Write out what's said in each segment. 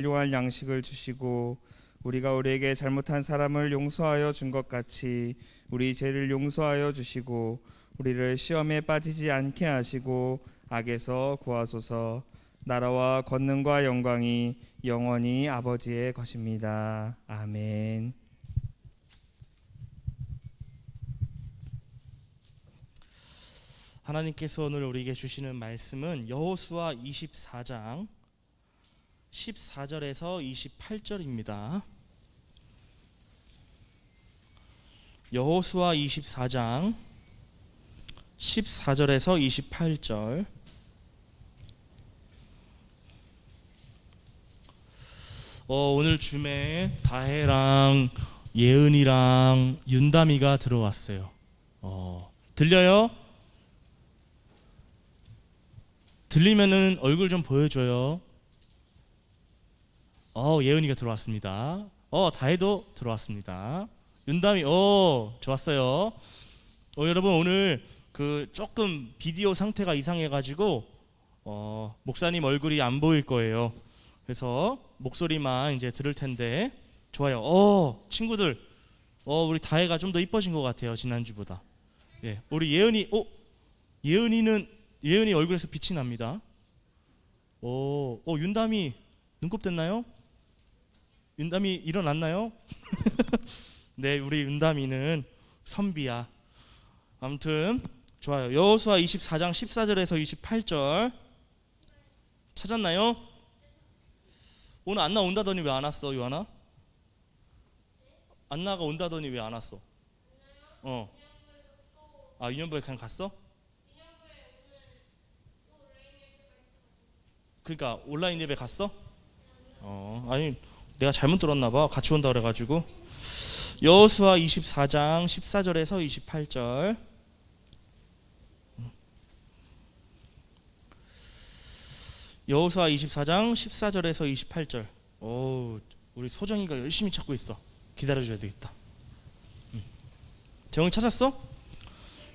일용할 양식을 주시고 우리가 우리에게 잘못한 사람을 용서하여 준 것 같이 우리 죄를 용서하여 주시고 우리를 시험에 빠지지 않게 하시고 악에서 구하소서. 나라와 권능과 영광이 영원히 아버지의 것입니다. 아멘. 하나님께서 오늘 우리에게 주시는 말씀은 여호수아 24장 14절에서 28절입니다. 여호수아 24장 14절에서 28절. 오늘 줌에 다혜랑 예은이랑 윤담이가 들어왔어요. 들려요? 들리면은 얼굴 좀 보여줘요. 예은이가 들어왔습니다. 다혜도 들어왔습니다. 윤담이 좋았어요. 여러분 오늘 조금 비디오 상태가 이상해가지고 목사님 얼굴이 안 보일 거예요. 그래서 목소리만 이제 들을 텐데 좋아요. 친구들 우리 다혜가 좀 더 이뻐진 것 같아요, 지난주보다. 예, 우리 예은이 얼굴에서 빛이 납니다. 윤담이 눈곱 됐나요? 윤담이 일어났나요? 네, 우리 윤담이는 선비야. 아무튼 좋아요. 여호수아 24장 14절에서 28절 찾았나요? 오늘 안나 온다더니 왜 안 왔어, 요한아? 안나가 온다더니 왜 안 왔어? 유년부에 그냥 갔어? 그러니까 온라인 예배 갔어? 아니 내가 잘못 들었나 봐. 같이 온다 그래가지고. 여호수아 24장 14절에서 28절. 여호수아 24장 14절에서 28절. 우리 소정이가 열심히 찾고 있어. 기다려줘야 되겠다. 재영이 찾았어?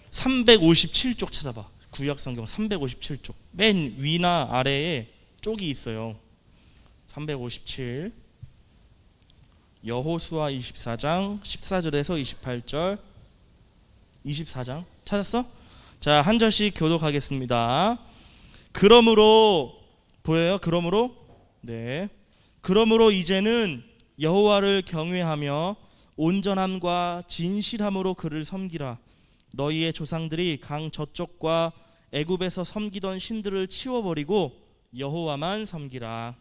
357쪽 찾아봐. 구약성경 357쪽. 맨 위나 아래에 쪽이 있어요. 357. 여호수아 24장 14절에서 28절. 24장 찾았어? 자, 한 절씩 교독하겠습니다. 그러므로 보여요? 네. 그러므로 이제는 여호와를 경외하며 온전함과 진실함으로 그를 섬기라. 너희의 조상들이 강 저쪽과 애굽에서 섬기던 신들을 치워버리고 여호와만 섬기라.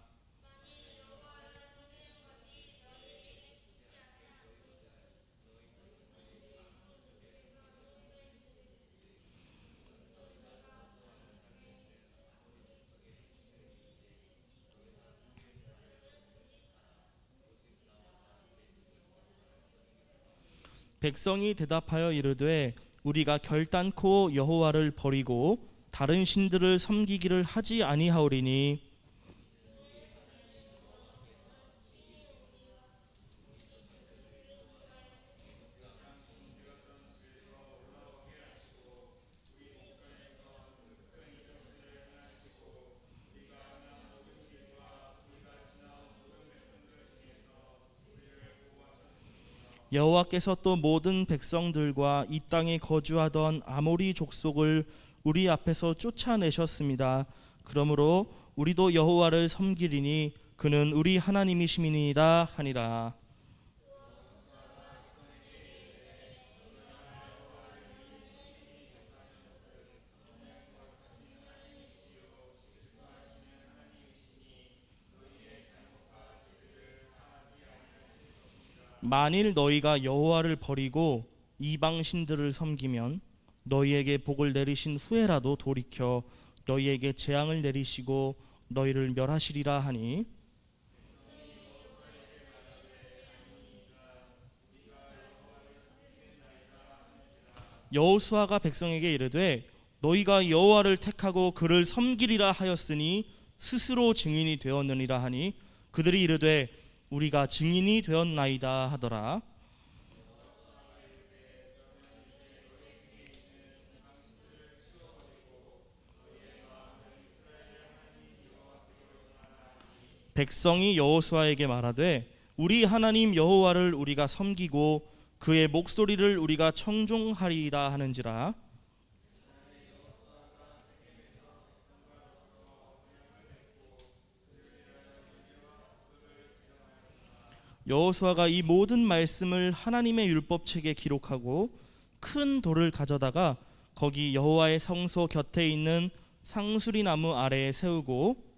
백성이 대답하여 이르되 우리가 결단코 여호와를 버리고 다른 신들을 섬기기를 하지 아니하오리니 여호와께서 또 모든 백성들과 이 땅에 거주하던 아모리 족속을 우리 앞에서 쫓아내셨습니다. 그러므로 우리도 여호와를 섬기리니 그는 우리 하나님이심이니이다 하니라. 만일 너희가 여호와를 버리고 이방 신들을 섬기면 너희에게 복을 내리신 후에라도 돌이켜 너희에게 재앙을 내리시고 너희를 멸하시리라 하니 여호수아가 백성에게 이르되 너희가 여호와를 택하고 그를 섬기리라 하였으니 스스로 증인이 되었느니라 하니 그들이 이르되 우리가 증인이 되었나이다 하더라. 백성이 여호수아에게 말하되 우리 하나님 여호와를 우리가 섬기고 그의 목소리를 우리가 청종하리이다 하는지라. 여호수아가 이 모든 말씀을 하나님의 율법책에 기록하고 큰 돌을 가져다가 거기 여호와의 성소 곁에 있는 상수리 나무 아래에 세우고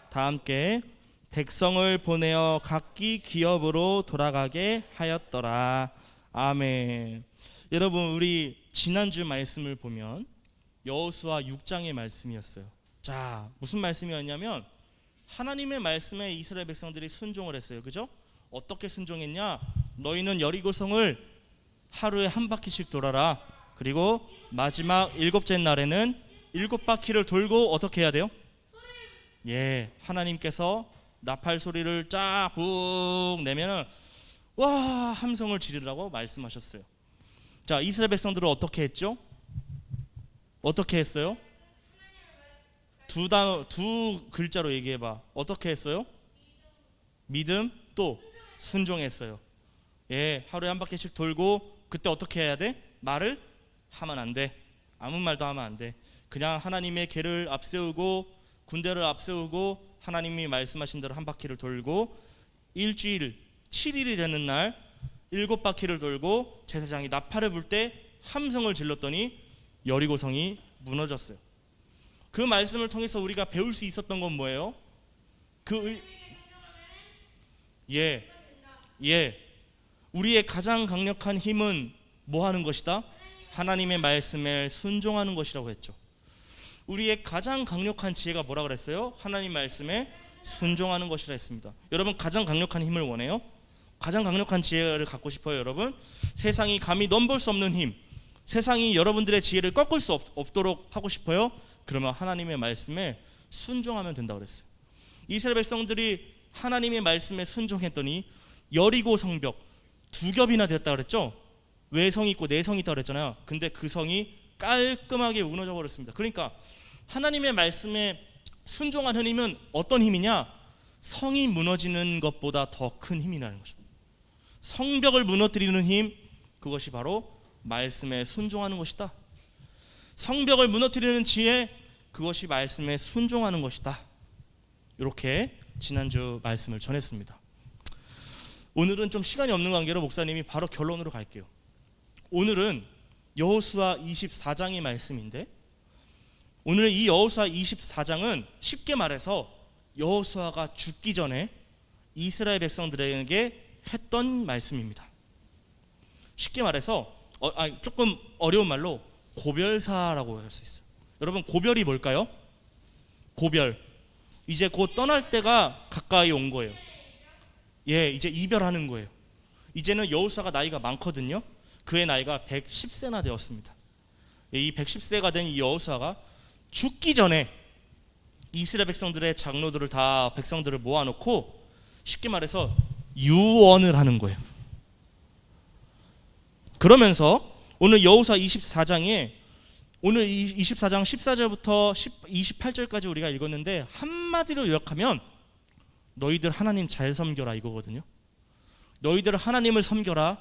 다 함께 백성을 보내어 각기 기업으로 돌아가게 하였더라. 아멘. 여러분, 우리 지난주 말씀을 보면 여호수아 6장의 말씀이었어요. 자, 무슨 말씀이었냐면 하나님의 말씀에 이스라엘 백성들이 순종을 했어요. 그죠? 어떻게 순종했냐? 너희는 여리고성을 하루에 한 바퀴씩 돌아라. 그리고 마지막 7째 날에는 7바퀴를 돌고 어떻게 해야 돼요? 예, 하나님께서 나팔 소리를 쫙 훅 내면은 와 함성을 지르라고 말씀하셨어요. 자, 이스라엘 백성들은 어떻게 했죠? 어떻게 했어요? 두 글자로 얘기해봐. 어떻게 했어요? 믿음, 또 순종했어요. 예, 하루에 한 바퀴씩 돌고 그때 어떻게 해야 돼? 말을 하면 안 돼. 아무 말도 하면 안 돼. 그냥 하나님의 궤를 앞세우고 군대를 앞세우고 하나님이 말씀하신 대로 한 바퀴를 돌고 일주일 7일이 되는 날 7바퀴를 돌고 제사장이 나팔을 불 때 함성을 질렀더니 여리고성이 무너졌어요. 그 말씀을 통해서 우리가 배울 수 있었던 건 뭐예요? 우리의 가장 강력한 힘은 뭐 하는 것이다? 하나님의 말씀에 순종하는 것이라고 했죠. 우리의 가장 강력한 지혜가 뭐라 그랬어요? 하나님 말씀에 순종하는 것이라 했습니다. 여러분, 가장 강력한 힘을 원해요? 가장 강력한 지혜를 갖고 싶어요, 여러분? 세상이 감히 넘볼 수 없는 힘, 세상이 여러분들의 지혜를 꺾을 수 없도록 하고 싶어요? 그러면 하나님의 말씀에 순종하면 된다고 그랬어요. 이스라엘 백성들이 하나님의 말씀에 순종했더니 여리고 성벽 2겹이나 되었다 그랬죠? 외성이 있고 내성이 있다 그랬잖아요. 근데 그 성이 깔끔하게 무너져 버렸습니다. 그러니까 하나님의 말씀에 순종하는 힘은 어떤 힘이냐? 성이 무너지는 것보다 더 큰 힘이라는 거죠. 성벽을 무너뜨리는 힘, 그것이 바로 말씀에 순종하는 것이다. 성벽을 무너뜨리는 지혜, 그것이 말씀에 순종하는 것이다. 이렇게 지난주 말씀을 전했습니다. 오늘은 좀 시간이 없는 관계로 목사님이 바로 결론으로 갈게요. 오늘은 여호수아 24장의 말씀인데, 오늘 이 여호수아 24장은 쉽게 말해서 여호수아가 죽기 전에 이스라엘 백성들에게 했던 말씀입니다. 쉽게 말해서 조금 어려운 말로 고별사라고 할 수 있어요. 여러분, 고별이 뭘까요? 고별, 이제 곧 떠날 때가 가까이 온 거예요. 예, 이제 이별하는 거예요. 이제는 여호수아가 나이가 많거든요. 그의 나이가 110세나 되었습니다. 이 110세가 된 이 여호수아가 죽기 전에 이스라엘 백성들의 장로들을 다 백성들을 모아놓고 쉽게 말해서 유언을 하는 거예요. 그러면서 오늘 여호수아 24장에 오늘 24장 14절부터 28절까지 우리가 읽었는데 한마디로 요약하면 너희들 하나님 잘 섬겨라 이거거든요. 너희들 하나님을 섬겨라,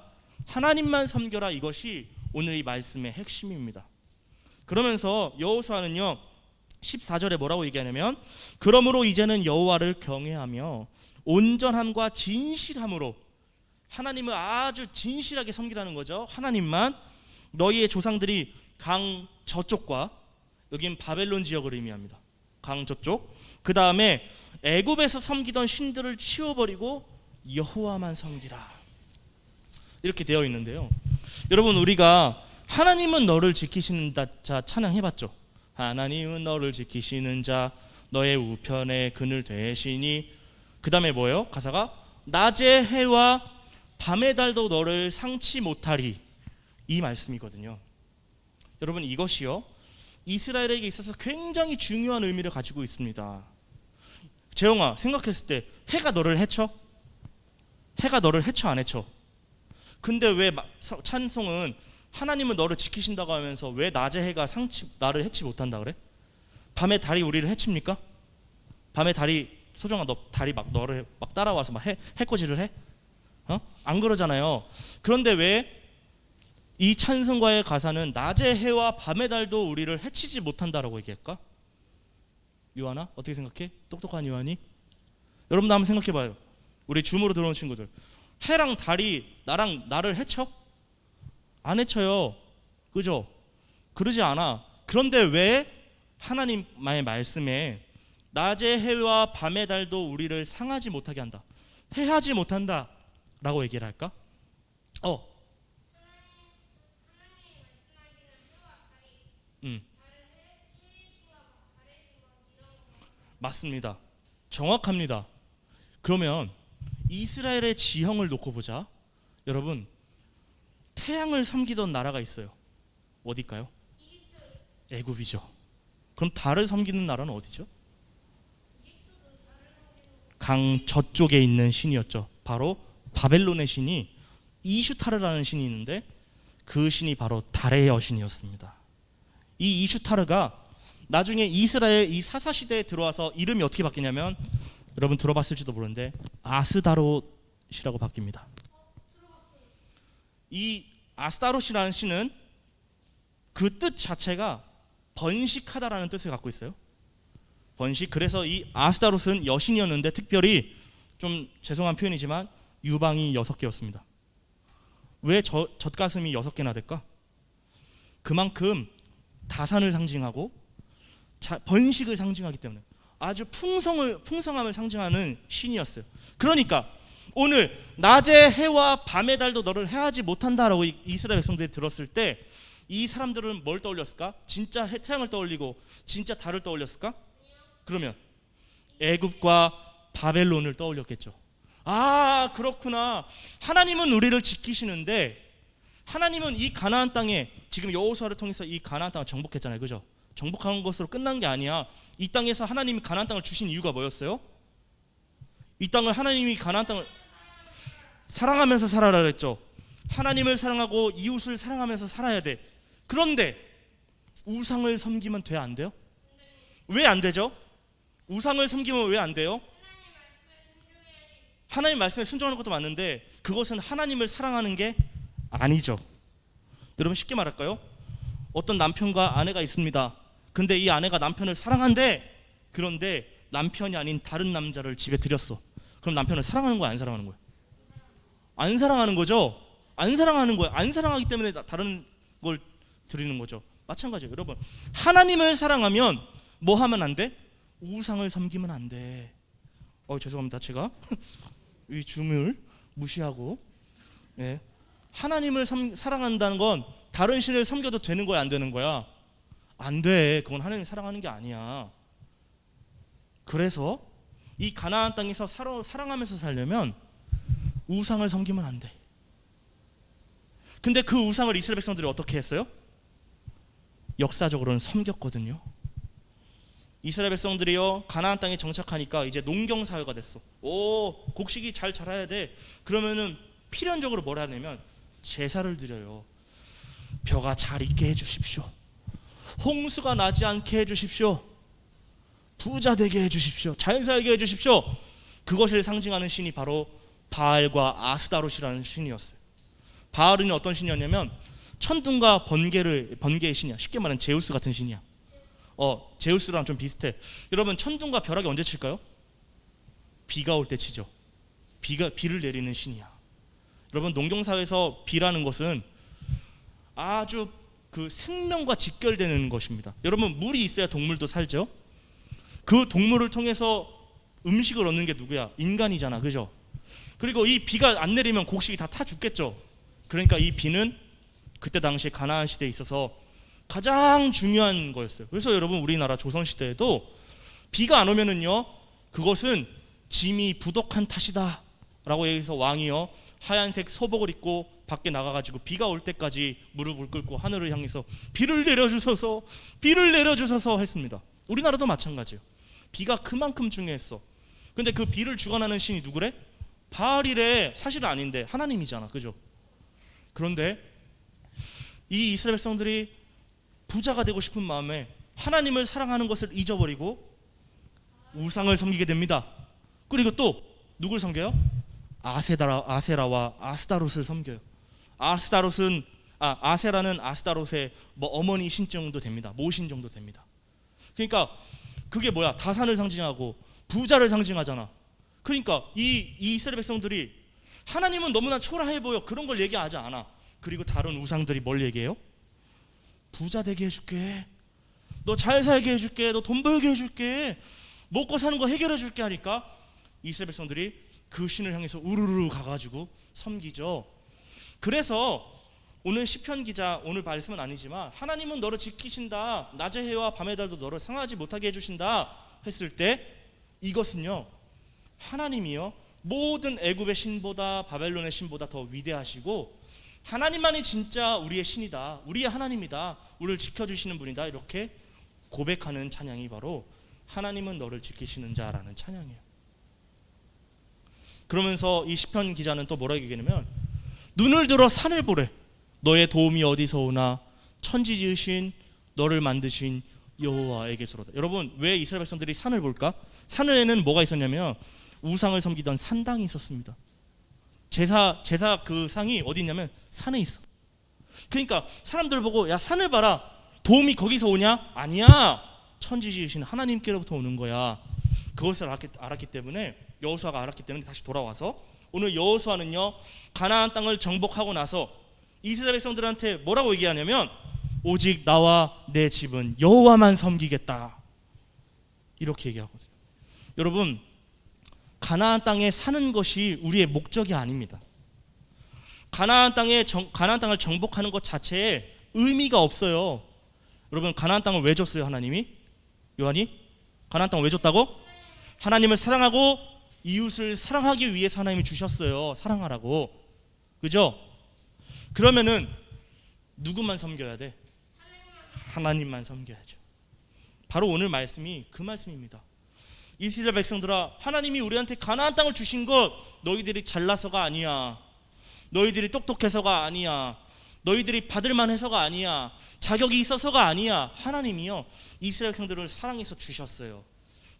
하나님만 섬겨라, 이것이 오늘 이 말씀의 핵심입니다. 그러면서 여호수아는요 14절에 뭐라고 얘기하냐면, 그러므로 이제는 여호와를 경외하며 온전함과 진실함으로 하나님을 아주 진실하게 섬기라는 거죠. 하나님만. 너희의 조상들이 강 저쪽과, 여긴 바벨론 지역을 의미합니다. 강 저쪽. 그 다음에 애굽에서 섬기던 신들을 치워버리고 여호와만 섬기라, 이렇게 되어 있는데요. 여러분, 우리가 하나님은 너를 지키시는 자 찬양해봤죠. 하나님은 너를 지키시는 자, 너의 우편에 그늘 되시니. 그 다음에 뭐예요? 가사가 낮의 해와 밤의 달도 너를 상치 못하리, 이 말씀이거든요. 여러분, 이것이요 이스라엘에게 있어서 굉장히 중요한 의미를 가지고 있습니다. 재영아, 생각했을 때 해가 너를 해쳐? 해가 너를 해쳐 안 해쳐? 근데 왜 찬송은 하나님은 너를 지키신다고 하면서 왜 낮의 해가 나를 해치 못한다 그래? 밤에 달이 우리를 해칩니까? 밤에 달이, 소정아, 너 달이 막 너를 막 따라와서 막 해코지를 해? 안 그러잖아요. 그런데 왜 이 찬송가의 가사는 낮의 해와 밤의 달도 우리를 해치지 못한다라고 얘기할까? 요한아, 어떻게 생각해? 똑똑한 요한이? 여러분도 한번 생각해봐요. 우리 줌으로 들어온 친구들, 해랑 달이 나를 해쳐? 안 해쳐요. 그죠? 그러지 않아. 그런데 왜 하나님의 말씀에 낮의 해와 밤의 달도 우리를 상하지 못하게 한다, 해하지 못한다 라고 얘기를 할까? 맞습니다. 정확합니다. 그러면 이스라엘의 지형을 놓고 보자. 여러분, 태양을 섬기던 나라가 있어요. 어딜까요? 애굽이죠. 그럼 달을 섬기는 나라는 어디죠? 강 저쪽에 있는 신이었죠. 바로 바벨론의 신이 이슈타르라는 신이 있는데, 그 신이 바로 달의 여신이었습니다. 이 이슈타르가 나중에 이스라엘 이 사사 시대에 들어와서 이름이 어떻게 바뀌냐면, 여러분 들어봤을지도 모르는데 아스다롯이라고 바뀝니다. 이 아스다롯이라는 신은 그 뜻 자체가 번식하다라는 뜻을 갖고 있어요. 번식. 그래서 이 아스다롯은 여신이었는데, 특별히 좀 죄송한 표현이지만 유방이 6개였습니다. 왜 젖가슴이 6개나 될까? 그만큼 다산을 상징하고 번식을 상징하기 때문에 아주 풍성함을 상징하는 신이었어요. 그러니까 오늘 낮의 해와 밤의 달도 너를 해하지 못한다라고 이스라엘 백성들이 들었을 때, 이 사람들은 뭘 떠올렸을까? 진짜 태양을 떠올리고 진짜 달을 떠올렸을까? 그러면 애굽과 바벨론을 떠올렸겠죠. 아, 그렇구나. 하나님은 우리를 지키시는데, 하나님은 이 가나안 땅에, 지금 여호수아를 통해서 이 가나안 땅을 정복했잖아요. 그죠? 정복한 것으로 끝난 게 아니야. 이 땅에서 하나님이 가나안 땅을 주신 이유가 뭐였어요? 이 땅을, 하나님이 가나안 땅을 사랑하면서 살아라 그랬죠. 하나님을 사랑하고 이웃을 사랑하면서 살아야 돼. 그런데 우상을 섬기면 돼, 안 돼요? 왜 안 되죠? 우상을 섬기면 왜 안 돼요? 하나님 말씀에 순종하는 것도 맞는데, 그것은 하나님을 사랑하는 게 아니죠. 여러분, 쉽게 말할까요? 어떤 남편과 아내가 있습니다. 근데 이 아내가 남편을 사랑한대. 그런데 남편이 아닌 다른 남자를 집에 들였어. 그럼 남편을 사랑하는 거야, 안 사랑하는 거야? 안 사랑하는 거죠. 안 사랑하는 거야. 안 사랑하기 때문에 다른 걸 드리는 거죠. 마찬가지예요. 여러분, 하나님을 사랑하면 뭐 하면 안 돼? 우상을 섬기면 안 돼. 죄송합니다. 제가 이 줌을 무시하고, 하나님을 사랑한다는 건 다른 신을 섬겨도 되는 거야, 안 되는 거야? 안 돼. 그건 하나님을 사랑하는 게 아니야. 그래서 이 가나안 땅에서 사랑하면서 살려면 우상을 섬기면 안 돼. 근데 그 우상을 이스라엘 백성들이 어떻게 했어요? 역사적으로는 섬겼거든요. 이스라엘 백성들이요, 가나안 땅에 정착하니까 이제 농경 사회가 됐어. 곡식이 잘 자라야 돼. 그러면은 필연적으로 뭘 하냐면 제사를 드려요. 벼가 잘 익게 해주십시오. 홍수가 나지 않게 해주십시오. 부자 되게 해주십시오. 잘 살게 해주십시오. 그것을 상징하는 신이 바로 바알과 아스다롯이라는 신이었어요. 바알은 어떤 신이었냐면 천둥과 번개의 신이야. 쉽게 말하면 제우스 같은 신이야. 제우스랑 좀 비슷해. 여러분, 천둥과 벼락이 언제 칠까요? 비가 올 때 치죠. 비를 내리는 신이야. 여러분, 농경사회에서 비라는 것은 아주 그 생명과 직결되는 것입니다. 여러분, 물이 있어야 동물도 살죠. 그 동물을 통해서 음식을 얻는 게 누구야? 인간이잖아, 그죠? 그리고 이 비가 안 내리면 곡식이 다 타 죽겠죠. 그러니까 이 비는 그때 당시 가나안 시대에 있어서 가장 중요한 거였어요. 그래서 여러분, 우리나라 조선 시대에도 비가 안 오면은요, 그것은 짐이 부족한 탓이다 라고 해서 왕이요, 하얀색 소복을 입고 밖에 나가가지고 비가 올 때까지 무릎을 꿇고 하늘을 향해서 비를 내려주소서, 비를 내려주소서 했습니다. 우리나라도 마찬가지예요. 비가 그만큼 중요했어. 근데 그 비를 주관하는 신이 누구래? 바알이래. 사실은 아닌데 하나님이잖아, 그죠? 그런데 이 이스라엘 백성들이 부자가 되고 싶은 마음에 하나님을 사랑하는 것을 잊어버리고 우상을 섬기게 됩니다. 그리고 또 누굴 섬겨요? 아세라와 아스타롯을 섬겨요. 아세라는 아스타롯의 뭐 어머니 신 정도 됩니다. 모신 정도 됩니다. 그러니까 그게 뭐야? 다산을 상징하고 부자를 상징하잖아. 그러니까 이 이스라엘 백성들이 하나님은 너무나 초라해 보여, 그런 걸 얘기하지 않아. 그리고 다른 우상들이 뭘 얘기해요? 부자 되게 해줄게, 너 잘 살게 해줄게, 너 돈 벌게 해줄게, 먹고 사는 거 해결해 줄게 하니까 이스라엘 백성들이 그 신을 향해서 우르르 가가지고 섬기죠. 그래서 오늘 시편 기자, 오늘 말씀은 아니지만 하나님은 너를 지키신다, 낮의 해와 밤의 달도 너를 상하지 못하게 해주신다 했을 때 이것은요, 하나님이요 모든 애굽의 신보다 바벨론의 신보다 더 위대하시고 하나님만이 진짜 우리의 신이다, 우리의 하나님이다, 우리를 지켜주시는 분이다, 이렇게 고백하는 찬양이 바로 하나님은 너를 지키시는 자라는 찬양이에요. 그러면서 이 시편 기자는 또 뭐라고 얘기하냐면 눈을 들어 산을 보래, 너의 도움이 어디서 오나, 천지 지으신 너를 만드신 여호와에게서로다. 여러분, 왜 이스라엘 백성들이 산을 볼까? 산에는 뭐가 있었냐면 우상을 섬기던 산당이 있었습니다. 제사 그 상이 어디 있냐면 산에 있어. 그러니까 사람들 보고 야 산을 봐라, 도움이 거기서 오냐? 아니야, 천지 지으신 하나님께로부터 오는 거야. 그것을 알았기 때문에, 여호수아가 알았기 때문에 다시 돌아와서 오늘 여호수아는요 가나안 땅을 정복하고 나서 이스라엘 백성들한테 뭐라고 얘기하냐면 오직 나와 내 집은 여호와만 섬기겠다, 이렇게 얘기하거든요. 여러분, 가나안 땅에 사는 것이 우리의 목적이 아닙니다. 가나안 땅을 정복하는 것 자체에 의미가 없어요. 여러분, 가나안 땅을 왜 줬어요? 하나님이? 요한이? 가나안 땅을 왜 줬다고? 하나님을 사랑하고 이웃을 사랑하기 위해서 하나님이 주셨어요. 사랑하라고. 그죠? 그러면은 누구만 섬겨야 돼? 하나님만 섬겨야죠. 바로 오늘 말씀이 그 말씀입니다. 이스라엘 백성들아, 하나님이 우리한테 가나안 땅을 주신 것 너희들이 잘나서가 아니야, 너희들이 똑똑해서가 아니야, 너희들이 받을만 해서가 아니야, 자격이 있어서가 아니야. 하나님이요 이스라엘 백성들을 사랑해서 주셨어요.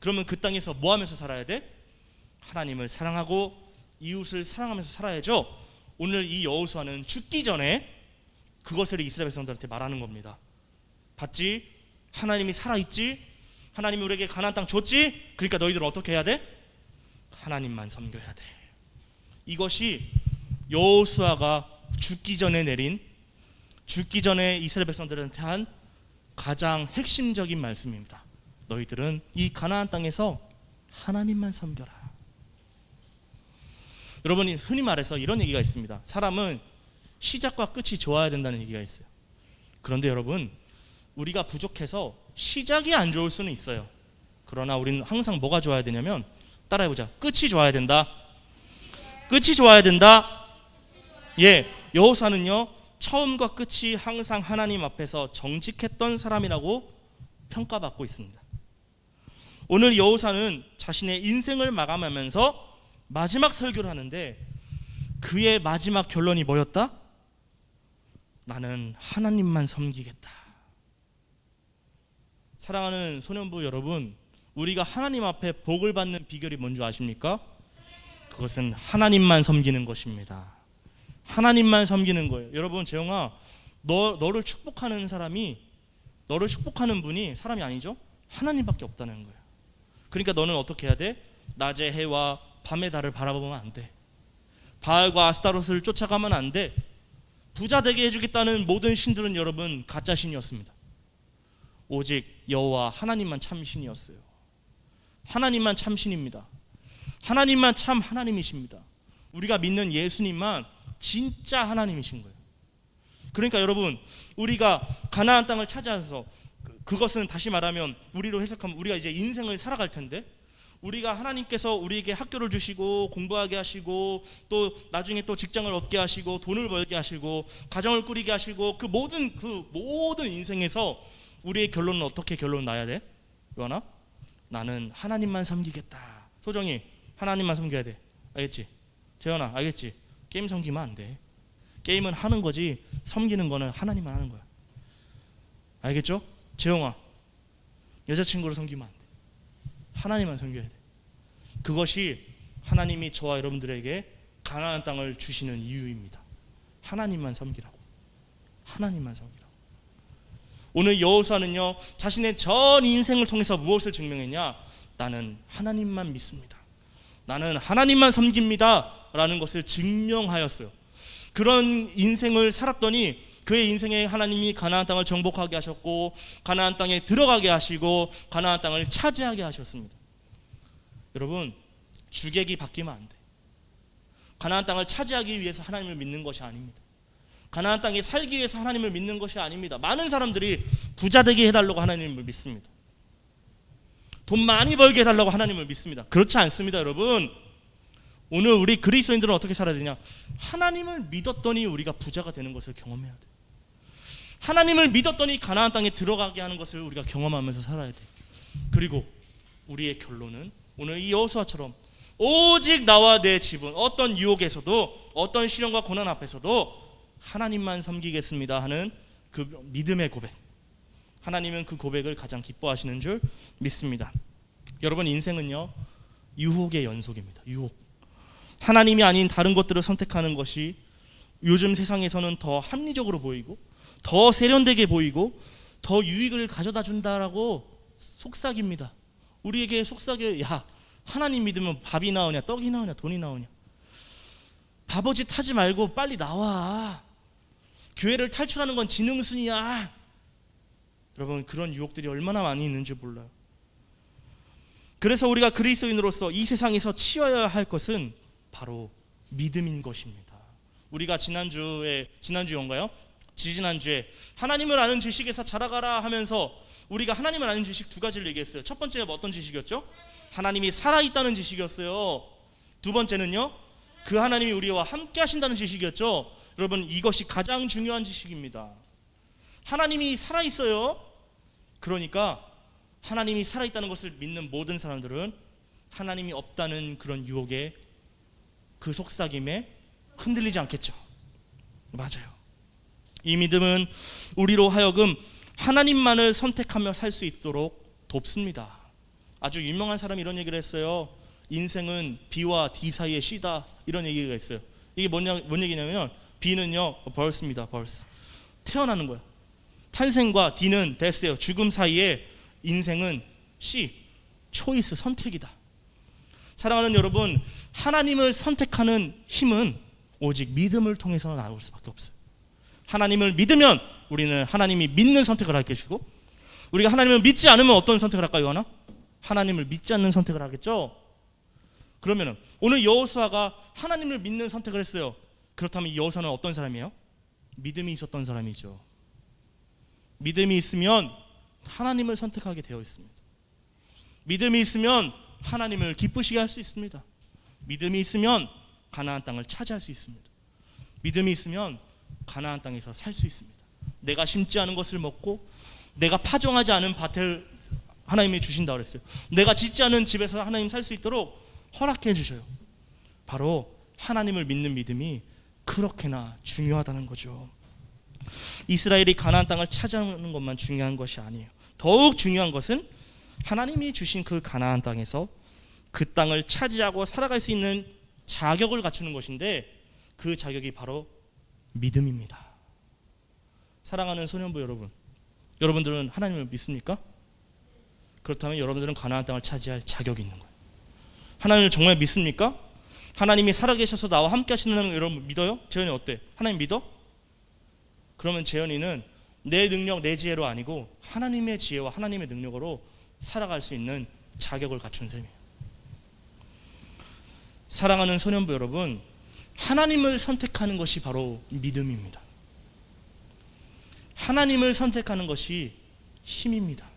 그러면 그 땅에서 뭐 하면서 살아야 돼? 하나님을 사랑하고 이웃을 사랑하면서 살아야죠. 오늘 이 여호수아는 죽기 전에 그것을 이스라엘 백성들한테 말하는 겁니다. 봤지? 하나님이 살아있지? 하나님이 우리에게 가나안 땅 줬지? 그러니까 너희들은 어떻게 해야 돼? 하나님만 섬겨야 돼. 이것이 여호수아가 죽기 전에 이스라엘 백성들한테 한 가장 핵심적인 말씀입니다. 너희들은 이 가나안 땅에서 하나님만 섬겨라. 여러분, 흔히 말해서 이런 얘기가 있습니다. 사람은 시작과 끝이 좋아야 된다는 얘기가 있어요. 그런데 여러분, 우리가 부족해서 시작이 안 좋을 수는 있어요. 그러나 우리는 항상 뭐가 좋아야 되냐면, 따라해보자. 끝이 좋아야 된다. 끝이 좋아야 된다. 예, 여호수아는요 처음과 끝이 항상 하나님 앞에서 정직했던 사람이라고 평가받고 있습니다. 오늘 여호수아는 자신의 인생을 마감하면서 마지막 설교를 하는데 그의 마지막 결론이 뭐였다? 나는 하나님만 섬기겠다. 사랑하는 소년부 여러분, 우리가 하나님 앞에 복을 받는 비결이 뭔지 아십니까? 그것은 하나님만 섬기는 것입니다. 하나님만 섬기는 거예요. 여러분, 재영아, 너를 축복하는 사람이, 너를 축복하는 분이 사람이 아니죠? 하나님밖에 없다는 거예요. 그러니까 너는 어떻게 해야 돼? 낮의 해와 밤의 달을 바라보면 안 돼. 바알과 아스타롯을 쫓아가면 안 돼. 부자 되게 해주겠다는 모든 신들은 여러분 가짜 신이었습니다. 오직 여호와 하나님만 참 신이었어요. 하나님만 참 신입니다. 하나님만 참 하나님이십니다. 우리가 믿는 예수님만 진짜 하나님이신 거예요. 그러니까 여러분, 우리가 가나안 땅을 차지해서 그것은 다시 말하면 우리로 해석하면 우리가 이제 인생을 살아갈 텐데, 우리가 하나님께서 우리에게 학교를 주시고 공부하게 하시고 또 나중에 또 직장을 얻게 하시고 돈을 벌게 하시고 가정을 꾸리게 하시고 그 모든 인생에서 우리의 결론은 어떻게 결론 나야 돼? 요하나? 나는 하나님만 섬기겠다. 소정이 하나님만 섬겨야 돼. 알겠지? 재현아 알겠지? 게임 섬기면 안 돼. 게임은 하는 거지 섬기는 거는 하나님만 하는 거야. 알겠죠? 재영아 여자친구를 섬기면 안 돼. 하나님만 섬겨야 돼. 그것이 하나님이 저와 여러분들에게 가나안 땅을 주시는 이유입니다. 하나님만 섬기라고. 하나님만 섬기라고. 오늘 여호수아는요 자신의 전 인생을 통해서 무엇을 증명했냐? 나는 하나님만 믿습니다. 나는 하나님만 섬깁니다 라는 것을 증명하였어요. 그런 인생을 살았더니 그의 인생에 하나님이 가나안 땅을 정복하게 하셨고 가나안 땅에 들어가게 하시고 가나안 땅을 차지하게 하셨습니다. 여러분 주객이 바뀌면 안 돼. 가나안 땅을 차지하기 위해서 하나님을 믿는 것이 아닙니다. 가나안 땅에 살기 위해서 하나님을 믿는 것이 아닙니다. 많은 사람들이 부자 되게 해달라고 하나님을 믿습니다. 돈 많이 벌게 해달라고 하나님을 믿습니다. 그렇지 않습니다. 여러분 오늘 우리 그리스도인들은 어떻게 살아야 되냐? 하나님을 믿었더니 우리가 부자가 되는 것을 경험해야 돼. 하나님을 믿었더니 가나안 땅에 들어가게 하는 것을 우리가 경험하면서 살아야 돼. 그리고 우리의 결론은 오늘 이 여호수아처럼 오직 나와 내 집은 어떤 유혹에서도 어떤 시련과 고난 앞에서도 하나님만 섬기겠습니다 하는 그 믿음의 고백. 하나님은 그 고백을 가장 기뻐하시는 줄 믿습니다. 여러분 인생은요 유혹의 연속입니다. 유혹. 하나님이 아닌 다른 것들을 선택하는 것이 요즘 세상에서는 더 합리적으로 보이고 더 세련되게 보이고 더 유익을 가져다 준다라고 속삭입니다. 우리에게 속삭여. 야 하나님 믿으면 밥이 나오냐 떡이 나오냐 돈이 나오냐. 바보짓 하지 말고 빨리 나와. 교회를 탈출하는 건 지능순이야. 여러분 그런 유혹들이 얼마나 많이 있는지 몰라요. 그래서 우리가 그리스도인으로서 이 세상에서 치어야 할 것은 바로 믿음인 것입니다. 우리가 지난주인가요? 지지난주에 하나님을 아는 지식에서 자라가라 하면서 우리가 하나님을 아는 지식 두 가지를 얘기했어요. 첫 번째가 어떤 지식이었죠? 하나님이 살아있다는 지식이었어요. 두 번째는요 그 하나님이 우리와 함께 하신다는 지식이었죠. 여러분 이것이 가장 중요한 지식입니다. 하나님이 살아있어요. 그러니까 하나님이 살아있다는 것을 믿는 모든 사람들은 하나님이 없다는 그런 유혹에 그 속삭임에 흔들리지 않겠죠. 맞아요. 이 믿음은 우리로 하여금 하나님만을 선택하며 살 수 있도록 돕습니다. 아주 유명한 사람이 이런 얘기를 했어요. 인생은 B와 D 사이의 C다. 이런 얘기가 있어요. 이게 뭔 얘기냐면 B는요 벌스입니다. 벌스. 태어나는 거야. 탄생과 D는 데스예요. 죽음 사이에 인생은 C. 초이스 선택이다. 사랑하는 여러분 하나님을 선택하는 힘은 오직 믿음을 통해서 나올 수밖에 없어요. 하나님을 믿으면 우리는 하나님이 믿는 선택을 하게 해주고 우리가 하나님을 믿지 않으면 어떤 선택을 할까요? 하나? 하나님을 믿지 않는 선택을 하겠죠. 그러면 오늘 여호수아가 하나님을 믿는 선택을 했어요. 그렇다면 이 여호수아는 어떤 사람이에요? 믿음이 있었던 사람이죠. 믿음이 있으면 하나님을 선택하게 되어 있습니다. 믿음이 있으면 하나님을 기쁘시게 할 수 있습니다. 믿음이 있으면 가나안 땅을 차지할 수 있습니다. 믿음이 있으면 가나안 땅에서 살 수 있습니다. 내가 심지 않은 것을 먹고 내가 파종하지 않은 밭을 하나님이 주신다 그랬어요. 내가 짓지 않은 집에서 하나님 살 수 있도록 허락해 주셔요. 바로 하나님을 믿는 믿음이 그렇게나 중요하다는 거죠. 이스라엘이 가나안 땅을 차지하는 것만 중요한 것이 아니에요. 더욱 중요한 것은 하나님이 주신 그 가나안 땅에서 그 땅을 차지하고 살아갈 수 있는 자격을 갖추는 것인데 그 자격이 바로 믿음입니다. 사랑하는 소년부 여러분, 여러분들은 하나님을 믿습니까? 그렇다면 여러분들은 가나안 땅을 차지할 자격이 있는 거예요. 하나님을 정말 믿습니까? 하나님이 살아계셔서 나와 함께 하시는 걸 여러분 믿어요? 재현이 어때? 하나님 믿어? 그러면 재현이는 내 능력, 내 지혜로 아니고 하나님의 지혜와 하나님의 능력으로 살아갈 수 있는 자격을 갖춘 셈이에요. 사랑하는 소년부 여러분, 하나님을 선택하는 것이 바로 믿음입니다. 하나님을 선택하는 것이 힘입니다.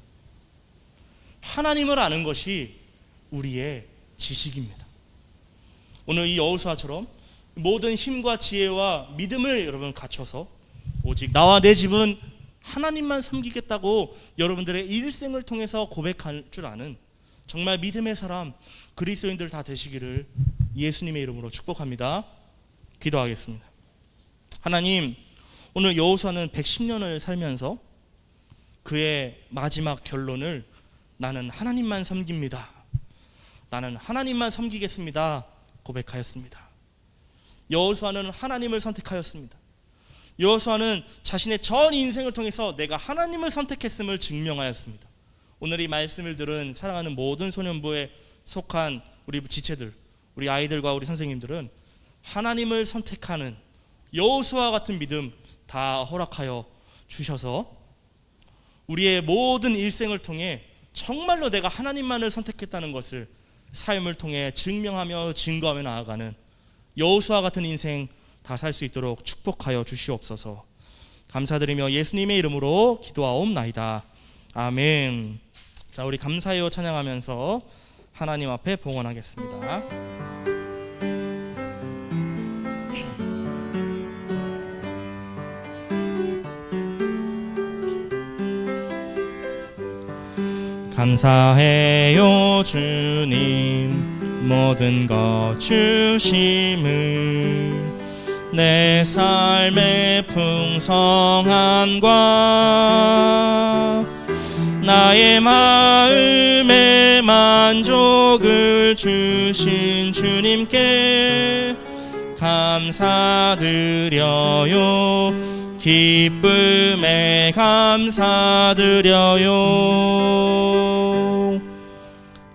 하나님을 아는 것이 우리의 지식입니다. 오늘 이 여호수아처럼 모든 힘과 지혜와 믿음을 여러분 갖춰서 오직 나와 내 집은 하나님만 섬기겠다고 여러분들의 일생을 통해서 고백할 줄 아는 정말 믿음의 사람 그리스도인들 다 되시기를 예수님의 이름으로 축복합니다. 기도하겠습니다. 하나님, 오늘 여호수아는 110년을 살면서 그의 마지막 결론을 나는 하나님만 섬깁니다, 나는 하나님만 섬기겠습니다 고백하였습니다. 여호수아는 하나님을 선택하였습니다. 여호수아는 자신의 전 인생을 통해서 내가 하나님을 선택했음을 증명하였습니다. 오늘 이 말씀을 들은 사랑하는 모든 소년부에 속한 우리 지체들, 우리 아이들과 우리 선생님들은 하나님을 선택하는 여호수아와 같은 믿음 다 허락하여 주셔서 우리의 모든 일생을 통해 정말로 내가 하나님만을 선택했다는 것을 삶을 통해 증명하며 증거하며 나아가는 여호수아 같은 인생 다 살 수 있도록 축복하여 주시옵소서. 감사드리며 예수님의 이름으로 기도하옵나이다. 아멘. 자, 우리 감사해요 찬양하면서 하나님 앞에 봉헌하겠습니다. 감사해요 주님 모든 것 주심을 내 삶의 풍성함과 나의 마음의 만족을 주신 주님께 감사드려요. 기쁨에 감사드려요.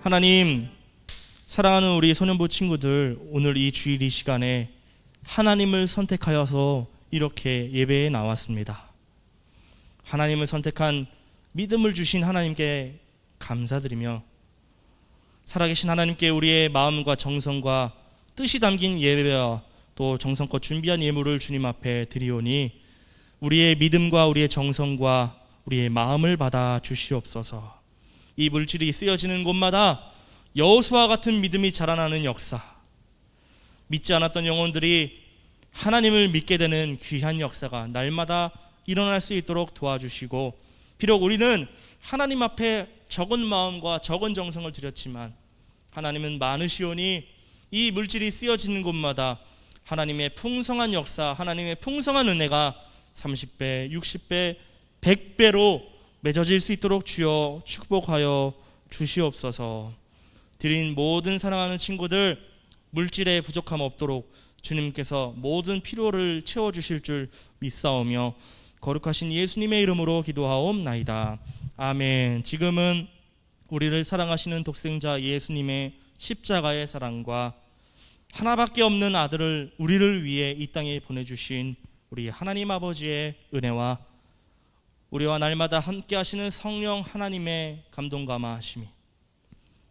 하나님, 사랑하는 우리 소년부 친구들, 오늘 이 주일 이 시간에 하나님을 선택하여서 이렇게 예배에 나왔습니다. 하나님을 선택한 믿음을 주신 하나님께 감사드리며 살아계신 하나님께 우리의 마음과 정성과 뜻이 담긴 예배와 또 정성껏 준비한 예물을 주님 앞에 드리오니 우리의 믿음과 우리의 정성과 우리의 마음을 받아 주시옵소서. 이 물질이 쓰여지는 곳마다 여호수아 같은 믿음이 자라나는 역사, 믿지 않았던 영혼들이 하나님을 믿게 되는 귀한 역사가 날마다 일어날 수 있도록 도와주시고, 비록 우리는 하나님 앞에 적은 마음과 적은 정성을 드렸지만 하나님은 많으시오니 이 물질이 쓰여지는 곳마다 하나님의 풍성한 역사, 하나님의 풍성한 은혜가 30배, 60배, 100배로 맺어질 수 있도록 주여 축복하여 주시옵소서. 드린 모든 사랑하는 친구들 물질에 부족함 없도록 주님께서 모든 필요를 채워주실 줄 믿사오며 거룩하신 예수님의 이름으로 기도하옵나이다. 아멘. 지금은 우리를 사랑하시는 독생자 예수님의 십자가의 사랑과 하나밖에 없는 아들을 우리를 위해 이 땅에 보내주신 우리 하나님 아버지의 은혜와 우리와 날마다 함께 하시는 성령 하나님의 감동감화하심이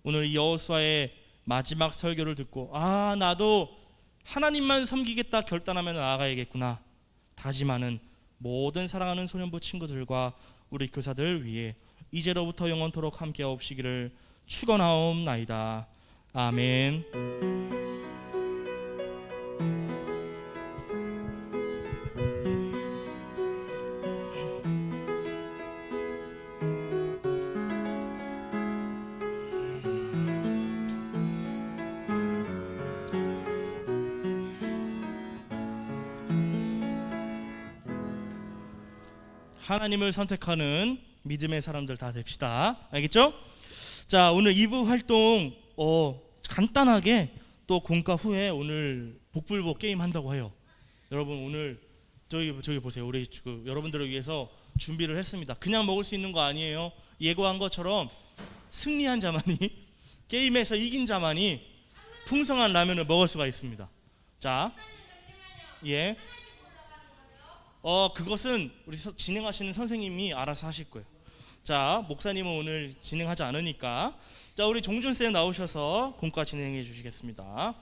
오늘 이 여호수아의 마지막 설교를 듣고 나도 하나님만 섬기겠다 결단하며 나아가야겠구나 다짐하는 모든 사랑하는 소년부 친구들과 우리 교사들 위해 이제로부터 영원토록 함께 하옵시기를 축원하옵나이다. 아멘. 하나님을 선택하는 믿음의 사람들 다 됩시다. 알겠죠? 자, 오늘 2부 활동 간단하게 또 공과 후에 오늘 복불복 게임 한다고 해요. 여러분 오늘 저기 보세요. 우리 여러분들을 위해서 준비를 했습니다. 그냥 먹을 수 있는 거 아니에요. 예고한 것처럼 승리한 자만이 게임에서 이긴 자만이 풍성한 라면을 먹을 수가 있습니다. 자, 예. 그것은 우리 진행하시는 선생님이 알아서 하실 거예요. 자, 목사님은 오늘 진행하지 않으니까 자, 우리 종준쌤 나오셔서 공과 진행해 주시겠습니다.